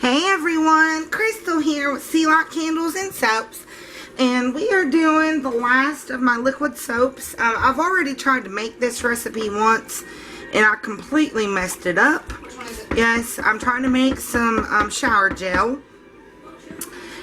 Hey everyone, Crystal here with Sea Light Candles and Soaps, and we are doing the last of my liquid soaps. I've already tried to make this recipe once and I completely messed it up. Which one is it? Yes, I'm trying to make some shower gel,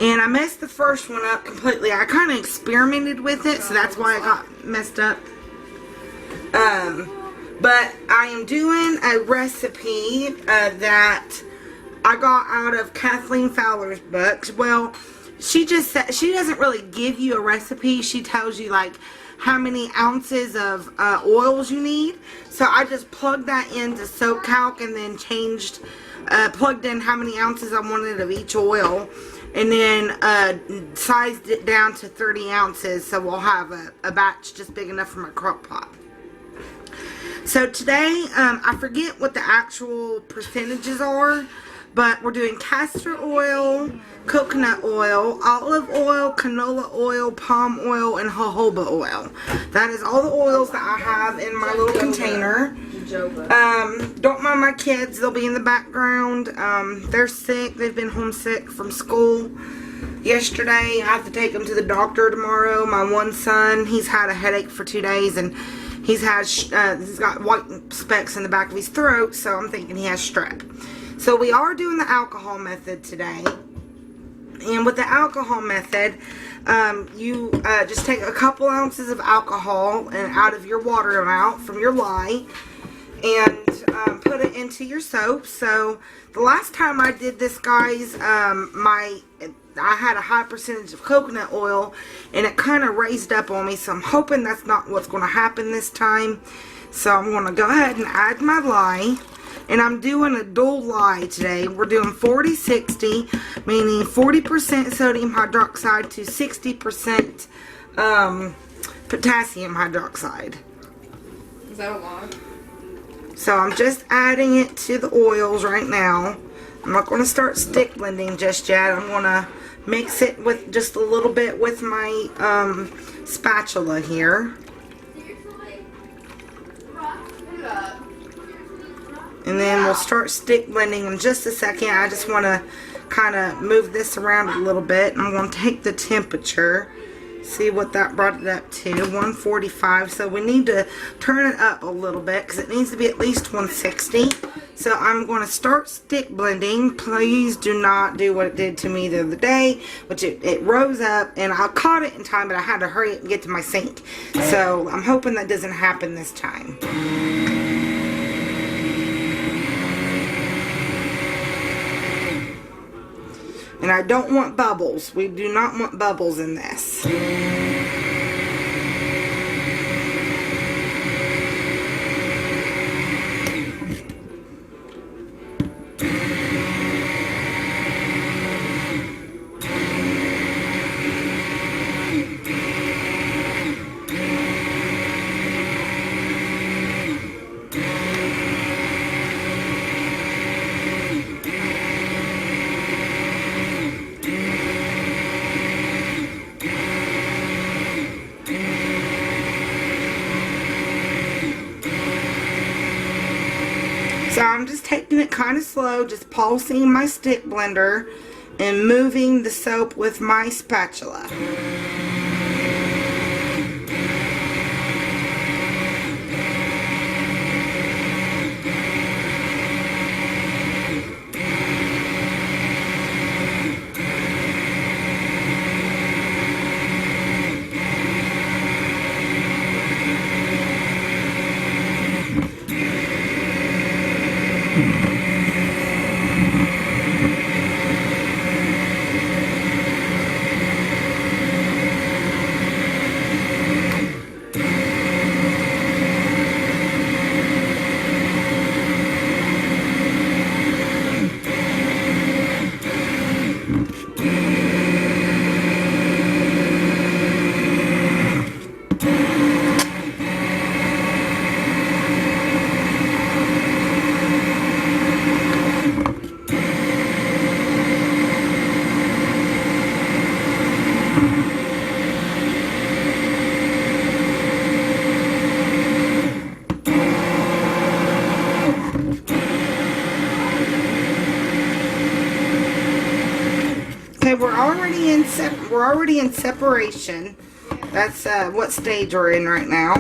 and I messed the first one up completely. I kind of experimented with it, so that's why I got messed up. But I am doing a recipe that I got out of Kathleen Fowler's books. Well, she just said she doesn't really give you a recipe. She tells you like how many ounces of oils you need. So I just plugged that into Soap Calc and then plugged in how many ounces I wanted of each oil, and then sized it down to 30 ounces. So we'll have a batch just big enough for my crock pot. So today, I forget what the actual percentages are, but we're doing castor oil, coconut oil, olive oil, canola oil, palm oil, and jojoba oil. That is all the oils that I have in my little container. Don't mind my kids, they'll be in the background. They're sick, they've been homesick from school. Yesterday, I have to take them to the doctor tomorrow. My one son, he's had a headache for 2 days, and he's got white specks in the back of his throat, so I'm thinking he has strep. So we are doing the alcohol method today. And with the alcohol method, you just take a couple ounces of alcohol and out of your water amount from your lye, and put it into your soap. So the last time I did this, guys, I had a high percentage of coconut oil and it kind of raised up on me, so I'm hoping that's not what's going to happen this time. So I'm going to go ahead and add my lye, and I'm doing a dual lye today. We're doing 40-60, meaning 40% sodium hydroxide to 60% potassium hydroxide. Is that a lot? So I'm just adding it to the oils right now. I'm not going to start stick blending just yet. I'm going to mix it with just a little bit with my spatula here. And then we'll start stick blending in just a second. I just want to kind of move this around a little bit. I'm going to take the temperature. See what that brought it up to, 145. So we need to turn it up a little bit because it needs to be at least 160. So I'm going to start stick blending. Please do not do what it did to me the other day, which it rose up, and I caught it in time, but I had to hurry up and get to my sink. So I'm hoping that doesn't happen this time. And I don't want bubbles. We do not want bubbles in this. So I'm just taking it kind of slow, just pulsing my stick blender and moving the soap with my spatula. we're already in separation. That's what stage we're in right now.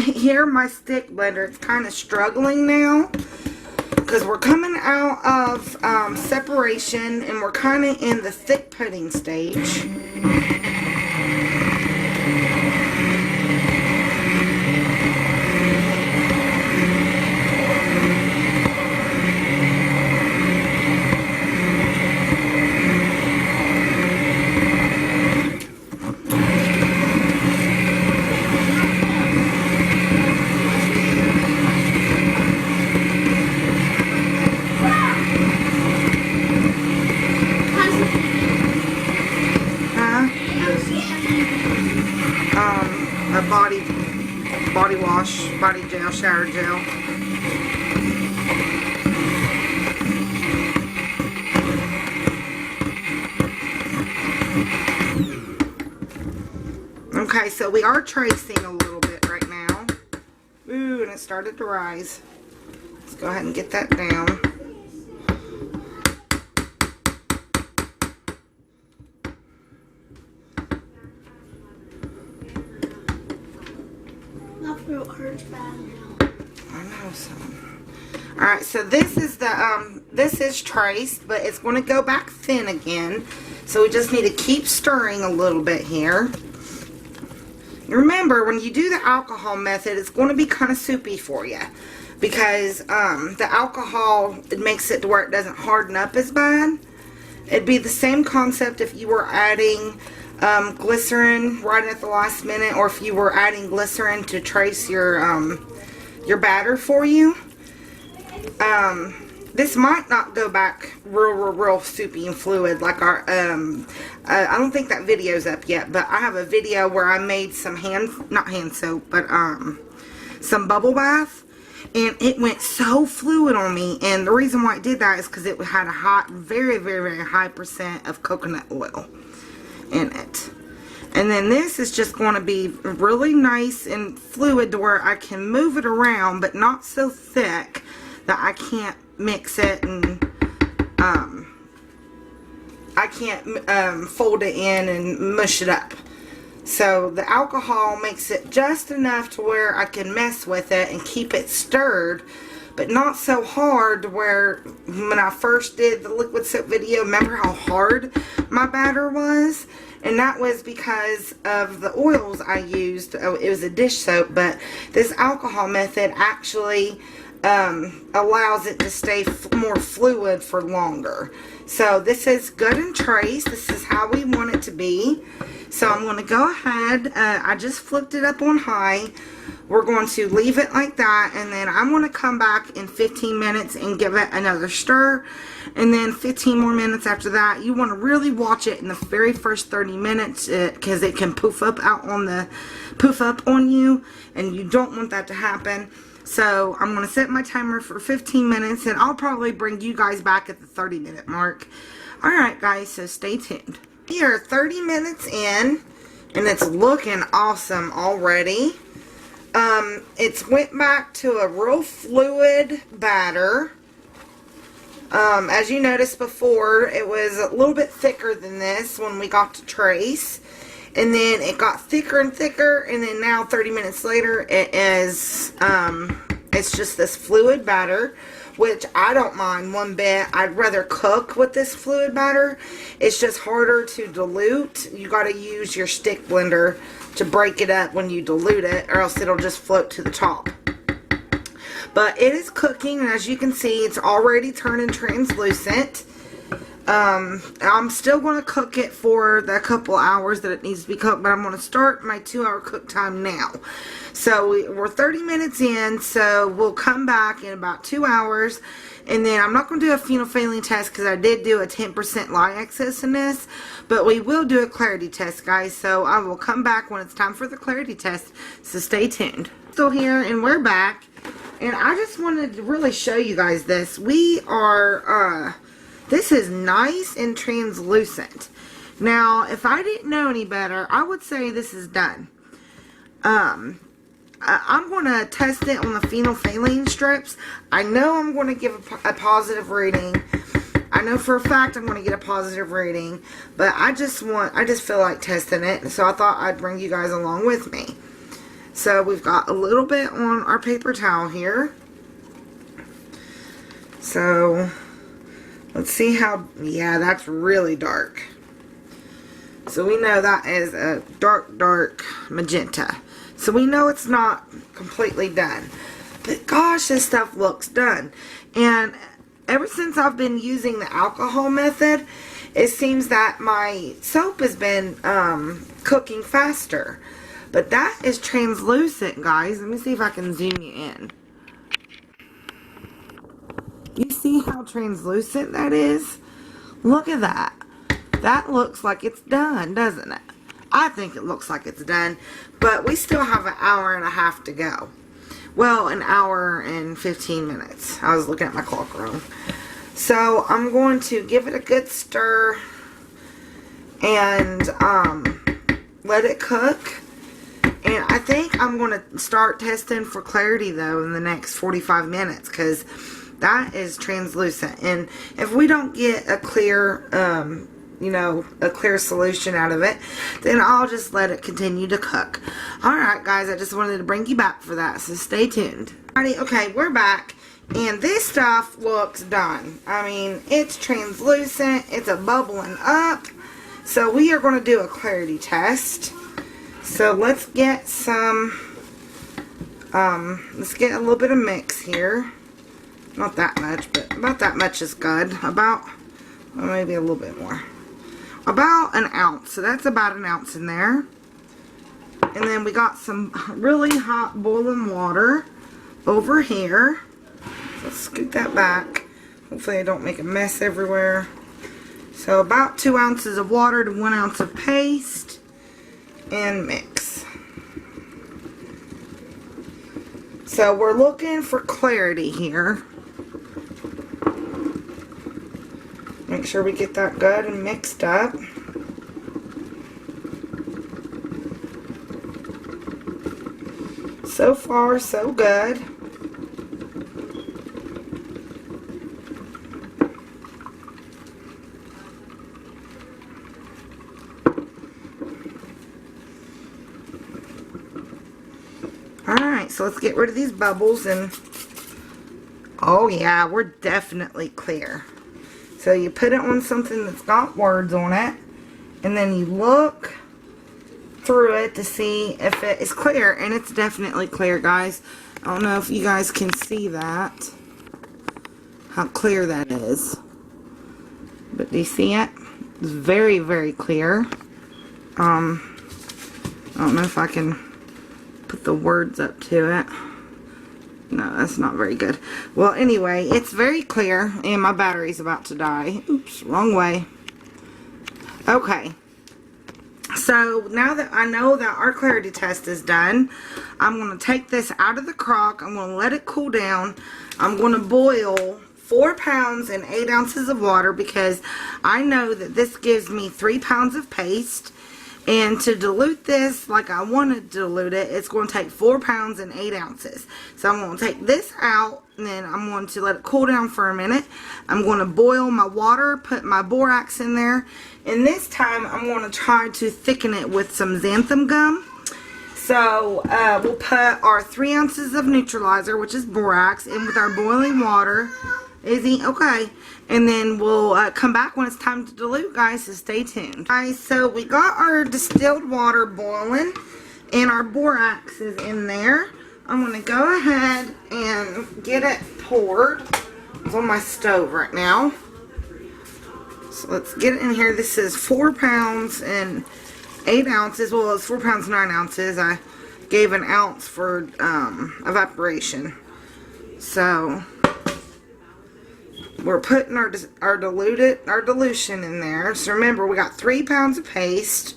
Here my stick blender, it's kind of struggling now because we're coming out of separation and we're kind of in the thick pudding stage. Body wash, body gel, shower gel. Okay, so we are tracing a little bit right now. Ooh, and it started to rise. Let's go ahead and get that down. I know some. Alright, so this is the this is traced, but it's going to go back thin again. So we just need to keep stirring a little bit here. Remember, when you do the alcohol method, it's going to be kind of soupy for you. Because the alcohol, it makes it to where it doesn't harden up as bad. It'd be the same concept if you were adding glycerin right at the last minute, or if you were adding glycerin to trace your batter for you. This might not go back real soupy and fluid like our I don't think that video's up yet, but I have a video where I made some not hand soap, but some bubble bath, and it went so fluid on me. And the reason why it did that is because it had a very high percent of coconut oil in it. And then this is just going to be really nice and fluid to where I can move it around, but not so thick that I can't mix it and I can't fold it in and mush it up. So the alcohol makes it just enough to where I can mess with it and keep it stirred, but not so hard to where when I first did the liquid soap video, remember how hard my batter was? And that was because of the oils I used. Oh, it was a dish soap, but this alcohol method actually allows it to stay more fluid for longer. So this is good and trace. This is how we want it to be. So I'm going to go ahead. I just flipped it up on high. We're going to leave it like that, and then I'm going to come back in 15 minutes and give it another stir, and then 15 more minutes after that. You want to really watch it in the very first 30 minutes because it can poof up on you, and you don't want that to happen. So I'm going to set my timer for 15 minutes, and I'll probably bring you guys back at the 30-minute mark. Alright guys, so stay tuned. We are 30 minutes in, and it's looking awesome already. It's went back to a real fluid batter. As you noticed before, it was a little bit thicker than this when we got to trace. And then it got thicker and thicker, and then now 30 minutes later, it is, it's just this fluid batter, which I don't mind one bit. I'd rather cook with this fluid batter. It's just harder to dilute. You got to use your stick blender to break it up when you dilute it, or else it'll just float to the top. But it is cooking, and as you can see, it's already turning translucent. I'm still going to cook it for the couple hours that it needs to be cooked, but I'm going to start my 2-hour cook time now. So we're 30 minutes in, so we'll come back in about 2 hours, and then I'm not going to do a phenolphthalein test because I did do a 10% lye excess in this, but we will do a clarity test, guys. So I will come back when it's time for the clarity test, so stay tuned. Still here, and we're back, and I just wanted to really show you guys this. We are, this is nice and translucent. Now, if I didn't know any better, I would say this is done. I'm going to test it on the phenolphthalein strips. I know I'm going to give a positive rating. I know for a fact I'm going to get a positive rating. But I just feel like testing it. So I thought I'd bring you guys along with me. So we've got a little bit on our paper towel here. So let's see how, yeah, that's really dark. So we know that is a dark magenta. So we know it's not completely done. But gosh, this stuff looks done. And ever since I've been using the alcohol method, it seems that my soap has been cooking faster. But that is translucent, guys. Let me see if I can zoom you in. You see how translucent that is? Look at that. That looks like it's done, doesn't it? I think it looks like it's done, but we still have an hour and a half to go. Well, an hour and 15 minutes. I was looking at my clock wrong. So I'm going to give it a good stir and let it cook. And I think I'm going to start testing for clarity, though, in the next 45 minutes, because that is translucent. And if we don't get a clear, you know, a clear solution out of it, then I'll just let it continue to cook. Alright, guys, I just wanted to bring you back for that, so stay tuned. Alrighty, okay, we're back. And this stuff looks done. I mean, it's translucent. It's a bubbling up. So we are going to do a clarity test. So let's get some, let's get a little bit of mix here. Not that much, but about that much is good. About, well, maybe a little bit more. About an ounce. So that's about an ounce in there. And then we got some really hot boiling water over here. Let's scoot that back. Hopefully I don't make a mess everywhere. So about 2 ounces of water to 1 ounce of paste. And mix. So we're looking for clarity here. Make sure we get that good and mixed up. So far, so good. Alright, so let's get rid of these bubbles and, oh yeah, we're definitely clear. So you put it on something that's got words on it, and then you look through it to see if it is clear, and it's definitely clear, guys. I don't know if you guys can see that, how clear that is. But do you see it? It's very, very clear. I don't know if I can put the words up to it. No, that's not very good. Well, anyway, it's very clear, and my battery's about to die. Oops, wrong way. Okay. So, now that I know that our clarity test is done, I'm going to take this out of the crock. I'm going to let it cool down. I'm going to boil 4 pounds and 8 ounces of water because I know that this gives me 3 pounds of paste. And to dilute this like I want to dilute it, it's going to take 4 pounds and 8 ounces. So I'm going to take this out, and then I'm going to let it cool down for a minute. I'm going to boil my water, put my borax in there, and this time I'm going to try to thicken it with some xanthan gum. So we'll put our 3 ounces of neutralizer, which is borax, in with our boiling water. Izzy, okay. And then we'll come back when it's time to dilute, guys, so stay tuned. Guys, so we got our distilled water boiling, and our borax is in there. I'm going to go ahead and get it poured. It's on my stove right now. So let's get it in here. This is 4 pounds and 8 ounces. Well, it's 4 pounds 9 ounces. I gave an ounce for evaporation. So we're putting our dilution in there. So remember, we got 3 pounds of paste.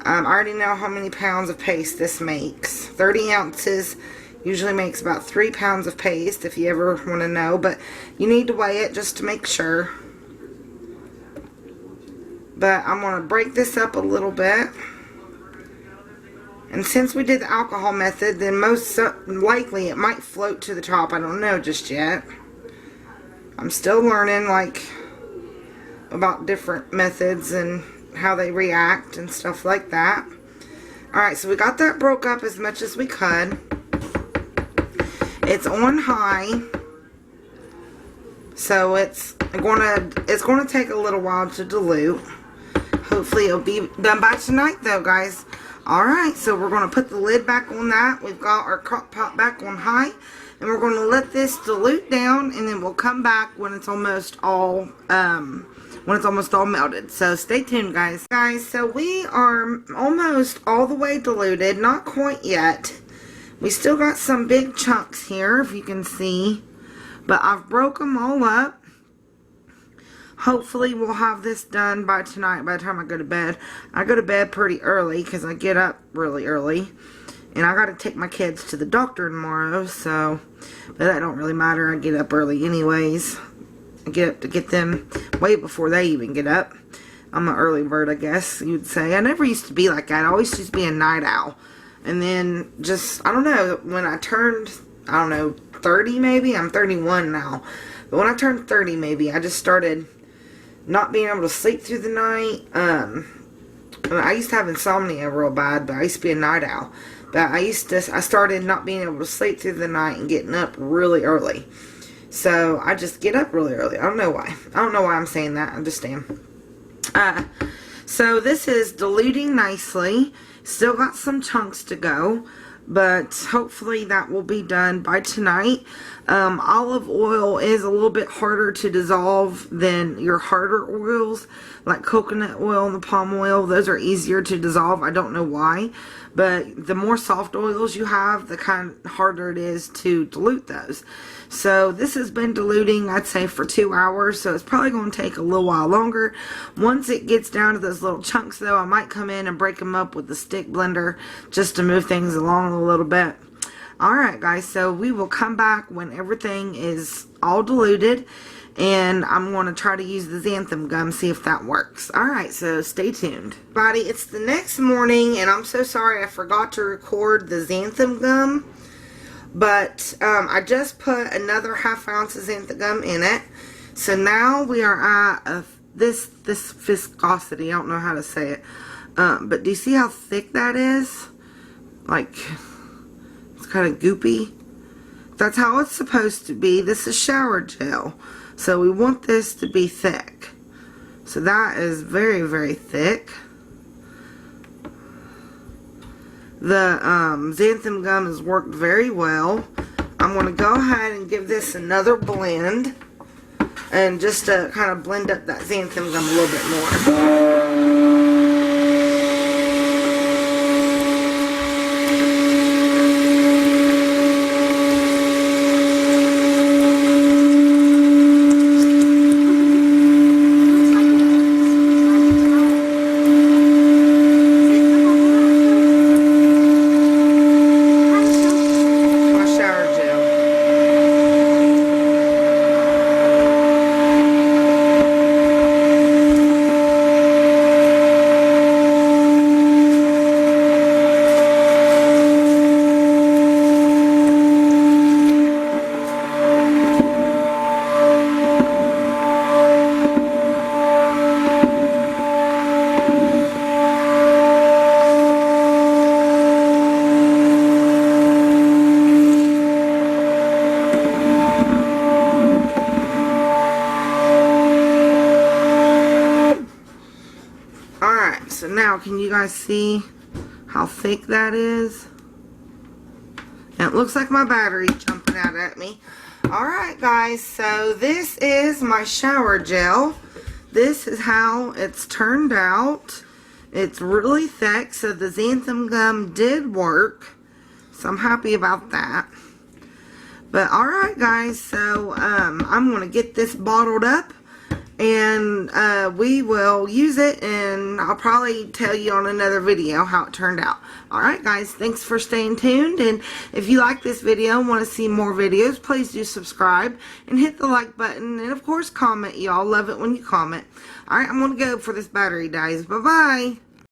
I already know how many pounds of paste this makes. 30 ounces usually makes about 3 pounds of paste, if you ever want to know. But you need to weigh it just to make sure. But I'm going to break this up a little bit. And since we did the alcohol method, then most likely it might float to the top. I don't know just yet. I'm still learning, like, about different methods and how they react and stuff like that. Alright, so we got that broke up as much as we could. It's on high. So it's gonna take a little while to dilute. Hopefully it'll be done by tonight though, guys. Alright, so we're gonna put the lid back on that. We've got our crock pot back on high. And we're going to let this dilute down, and then we'll come back when it's almost all melted. So stay tuned, guys. Guys, so we are almost all the way diluted. Not quite yet. We still got some big chunks here, if you can see. But I've broke them all up. Hopefully we'll have this done by tonight, by the time I go to bed. I go to bed pretty early because I get up really early. And I got to take my kids to the doctor tomorrow, so, but that don't really matter. I get up early anyways. I get up to get them way before they even get up. I'm an early bird, I guess you'd say. I never used to be like that. I always used to be a night owl. And then just, I don't know, when I turned, I don't know, 30 maybe? I'm 31 now. But when I turned 30 maybe, I just started not being able to sleep through the night. I used to have insomnia real bad, but I used to be a night owl. But I started not being able to sleep through the night and getting up really early. So I just get up really early. I don't know why. I don't know why I'm saying that. I just am. So this is diluting nicely. Still got some chunks to go. But hopefully that will be done by tonight. Olive oil is a little bit harder to dissolve than your harder oils. Like coconut oil and the palm oil. Those are easier to dissolve. I don't know why. But the more soft oils you have, the kind harder it is to dilute those. So this has been diluting, I'd say, for 2 hours. So it's probably going to take a little while longer. Once it gets down to those little chunks, though, I might come in and break them up with the stick blender just to move things along a little bit. Alright, guys. So we will come back when everything is all diluted. And I'm going to try to use the xanthan gum, see if that works. Alright, so stay tuned. Buddy, it's the next morning, and I'm so sorry I forgot to record the xanthan gum. But I just put another ½ ounce of xanthan gum in it. So now we are at this viscosity. I don't know how to say it. But do you see how thick that is? Like, it's kind of goopy. That's how it's supposed to be. This is shower gel. So we want this to be thick. So that is very, very thick. The xanthan gum has worked very well. I'm going to go ahead and give this another blend. And just to kind of blend up that xanthan gum a little bit more. So now, can you guys see how thick that is? And it looks like my battery jumping out at me. Alright guys, so this is my shower gel. This is how it's turned out. It's really thick, so the xanthan gum did work. So I'm happy about that. But alright guys, so I'm going to get this bottled up. And we will use it, and I'll probably tell you on another video how it turned out. Alright guys, thanks for staying tuned, and if you like this video and want to see more videos, please do subscribe and hit the like button, and of course comment. Y'all love it when you comment. Alright, I'm going to go for this battery, guys. Bye bye.